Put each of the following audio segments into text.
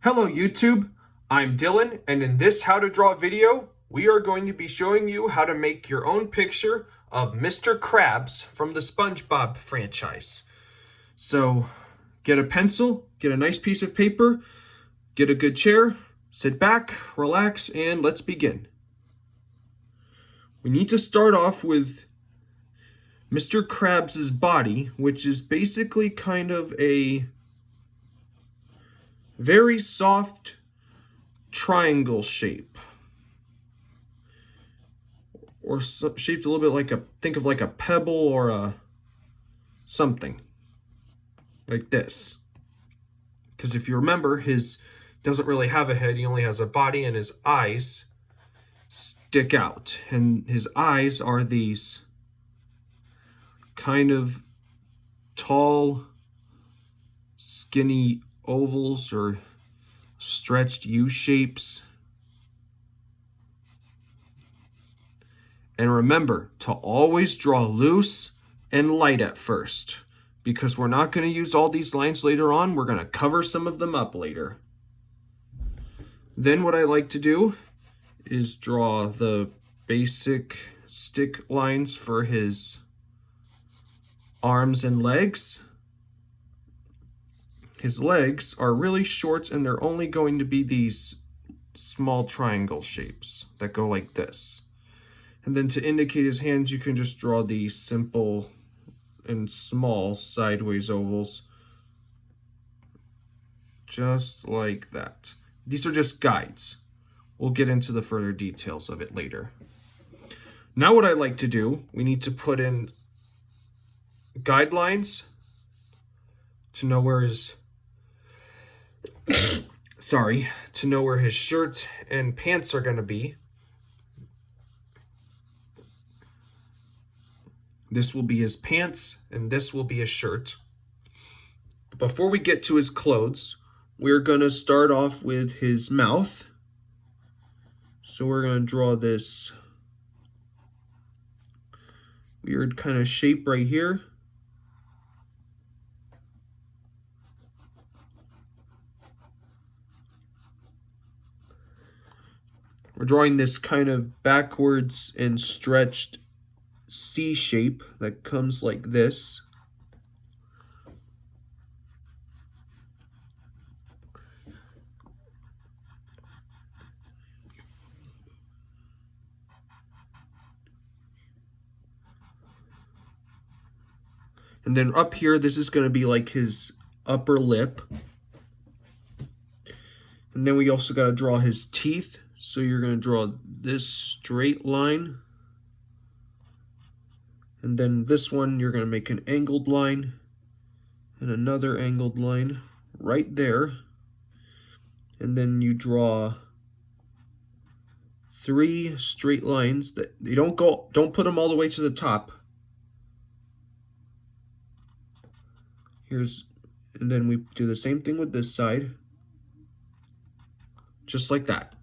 Hello YouTube, I'm Dylan, and in this how to draw video, we are going to be showing you how to make your own picture of Mr. Krabs from the SpongeBob franchise. So get a pencil, get a nice piece of paper, get a good chair, sit back, relax, and let's begin. We need to start off with Mr. Krabs' body, which is basically kind of a very soft triangle shape, or shaped a little bit like think of like a pebble or a something like this. Because if you remember, his doesn't really have a head, he only has a body, and his eyes stick out, and his eyes are these kind of tall, skinny ovals or stretched U shapes. And remember to always draw loose and light at first, because we're not going to use all these lines later on. We're going to cover some of them up later. Then what I like to do is draw the basic stick lines for his arms and legs. His legs are really short, and they're only going to be these small triangle shapes that go like this. And then to indicate his hands, you can just draw these simple and small sideways ovals, just like that. These are just guides. We'll get into the further details of it later. Now what I like to do, we need to put in guidelines to know where his to know where his shirt and pants are going to be. This will be his pants, and this will be his shirt. But before we get to his clothes, we're going to start off with his mouth. So we're going to draw this weird kind of shape right here. We're drawing this kind of backwards and stretched C shape that comes like this. And then up here, this is going to be like his upper lip. And then we also got to draw his teeth. So you're going to draw this straight line. And then this one, you're going to make an angled line and another angled line right there. And then you draw 3 straight lines that you don't put them all the way to the top. And then we do the same thing with this side. Just like that.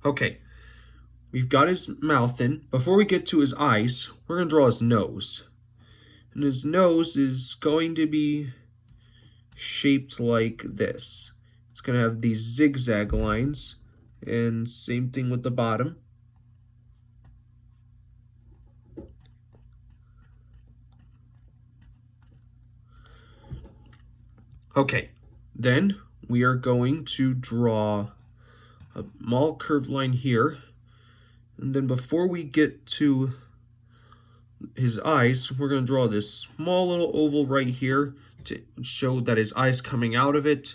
Okay. We've got his mouth in. Before we get to his eyes, we're going to draw his nose. And his nose is going to be shaped like this. It's going to have these zigzag lines. And same thing with the bottom. Okay, then we are going to draw a small curved line here. And then before we get to his eyes, we're going to draw this small little oval right here to show that his eye's coming out of it.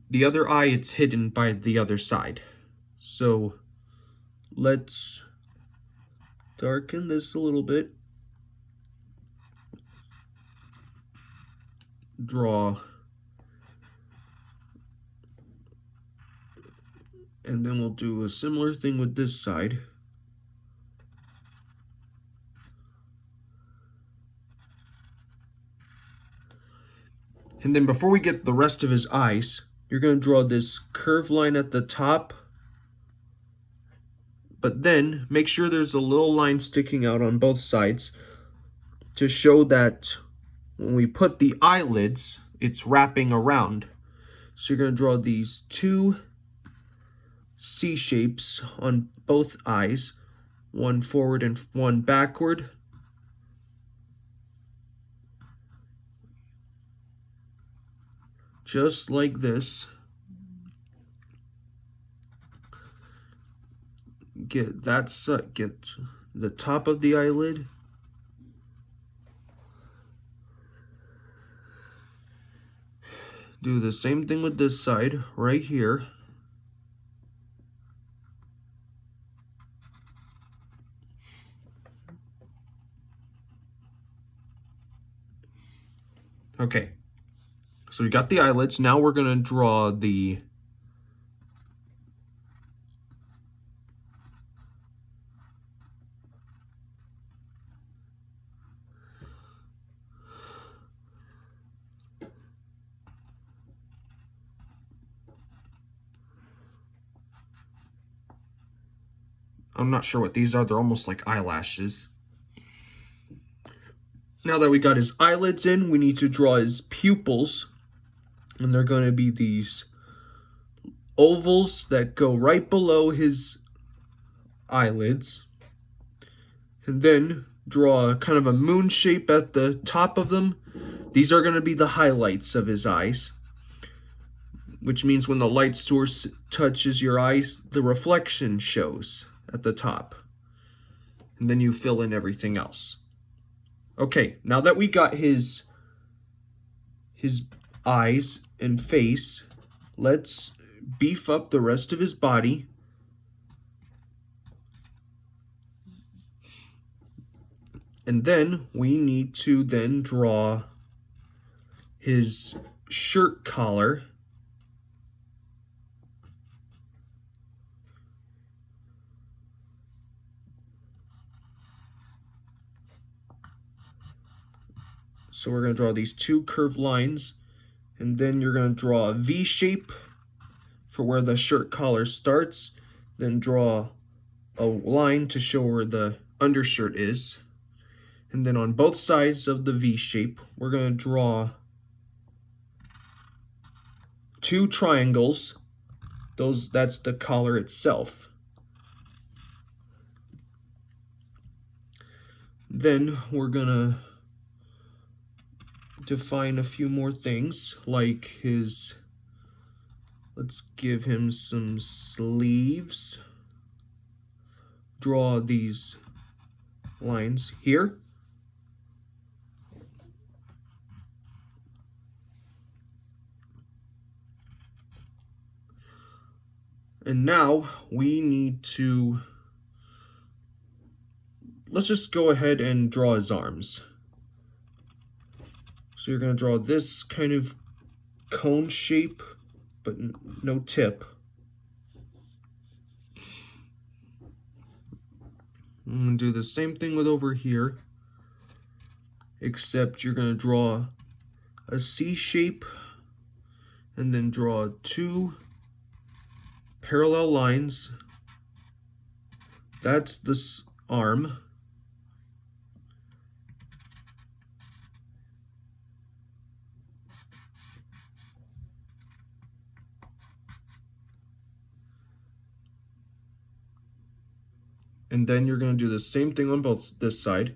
The other eye, it's hidden by the other side. So let's darken this a little bit. Draw. And then we'll do a similar thing with this side. And then before we get the rest of his eyes, you're going to draw this curved line at the top. But then make sure there's a little line sticking out on both sides to show that when we put the eyelids, it's wrapping around. So you're going to draw these two C shapes on both eyes, one forward and one backward. Just like this. Get the top of the eyelid. Do the same thing with this side right here. Okay, so we got the eyelids. Now we're going to draw the I'm not sure what these are. They're almost like eyelashes. Now that we got his eyelids in, we need to draw his pupils. And they're going to be these ovals that go right below his eyelids. And then draw kind of a moon shape at the top of them. These are going to be the highlights of his eyes, which means when the light source touches your eyes, the reflection shows at the top. And then you fill in everything else. Okay, now that we got his eyes and face, let's beef up the rest of his body. And then we need to then draw his shirt collar. So we're going to draw these two curved lines, and then you're going to draw a V shape for where the shirt collar starts, then draw a line to show where the undershirt is. And then on both sides of the V shape, we're going to draw two triangles. That's the collar itself. Then we're going to define a few more things, like let's give him some sleeves. Draw these lines here. And now we need to, let's just go ahead and draw his arms. So you're going to draw this kind of cone shape, but no tip. I'm going to do the same thing with over here, except you're going to draw a C shape and then draw two parallel lines. That's this arm. And then you're going to do the same thing on this side.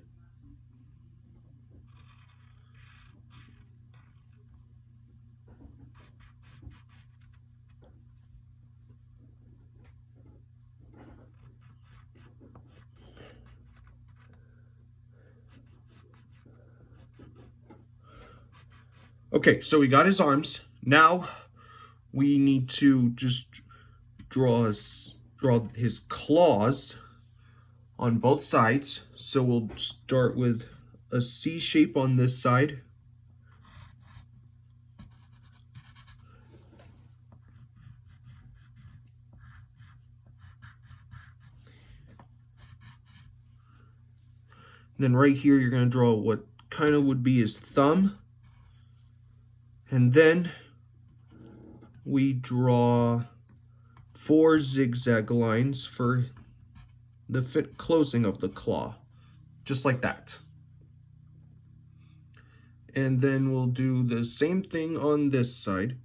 Okay, so we got his arms. Now we need to just draw his claws on both sides. So we'll start with a C shape on this side. Then right here, you're going to draw what kind of would be his thumb. And then we draw 4 zigzag lines for the closing of the claw, just like that. And then we'll do the same thing on this side.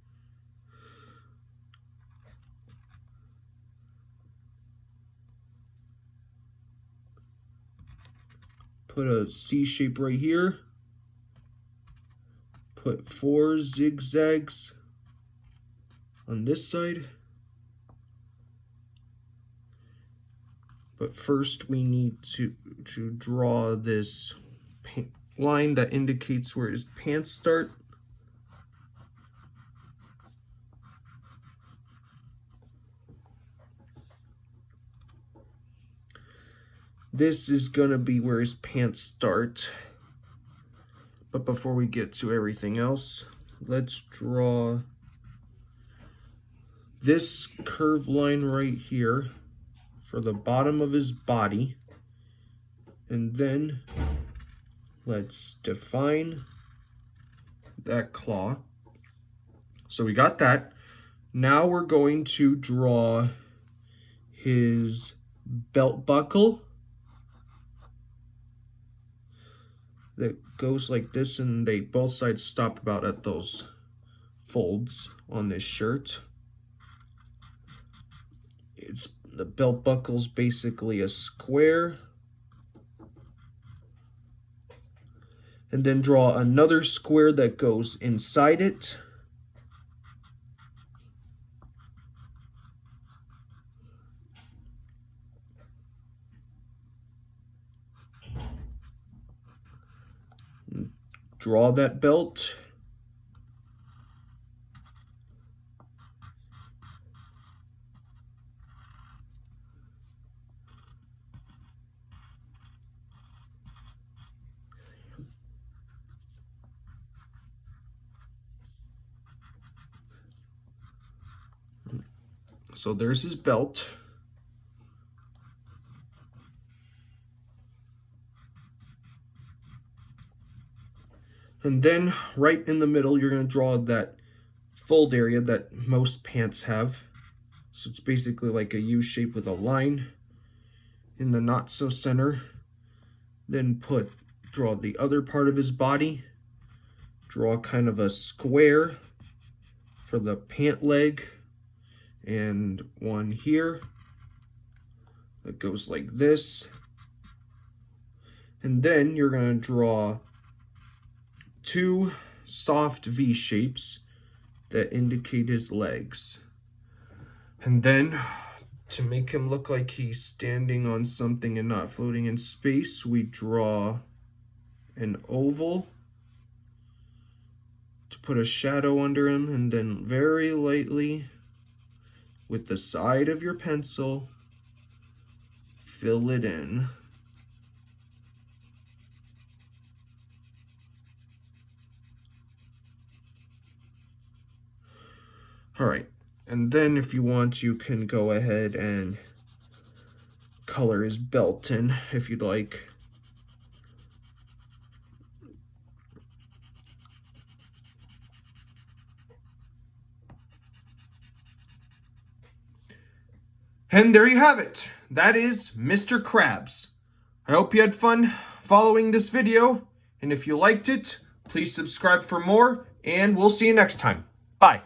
put a C shape right here. Put 4 zigzags on this side. But first we need to draw this line that indicates where his pants start. This is gonna be where his pants start. But before we get to everything else, let's draw this curved line right here for the bottom of his body. And then let's define that claw. So we got that. Now we're going to draw his belt buckle that goes like this, and they both sides stop about at those folds on this shirt. The belt buckle's basically a square. And then draw another square that goes inside it. Draw that belt. So there's his belt. And then right in the middle, you're going to draw that fold area that most pants have. So it's basically like a U shape with a line in the not so center. Then draw the other part of his body. Draw kind of a square for the pant leg. And one here that goes like this. And then you're going to draw 2 soft V shapes that indicate his legs. And then to make him look like he's standing on something and not floating in space, we draw an oval to put a shadow under him, and then very lightly with the side of your pencil, fill it in. All right, and then if you want, you can go ahead and color his belt in if you'd like. And there you have it. That is Mr. Krabs. I hope you had fun following this video, and if you liked it, please subscribe for more, and we'll see you next time. Bye.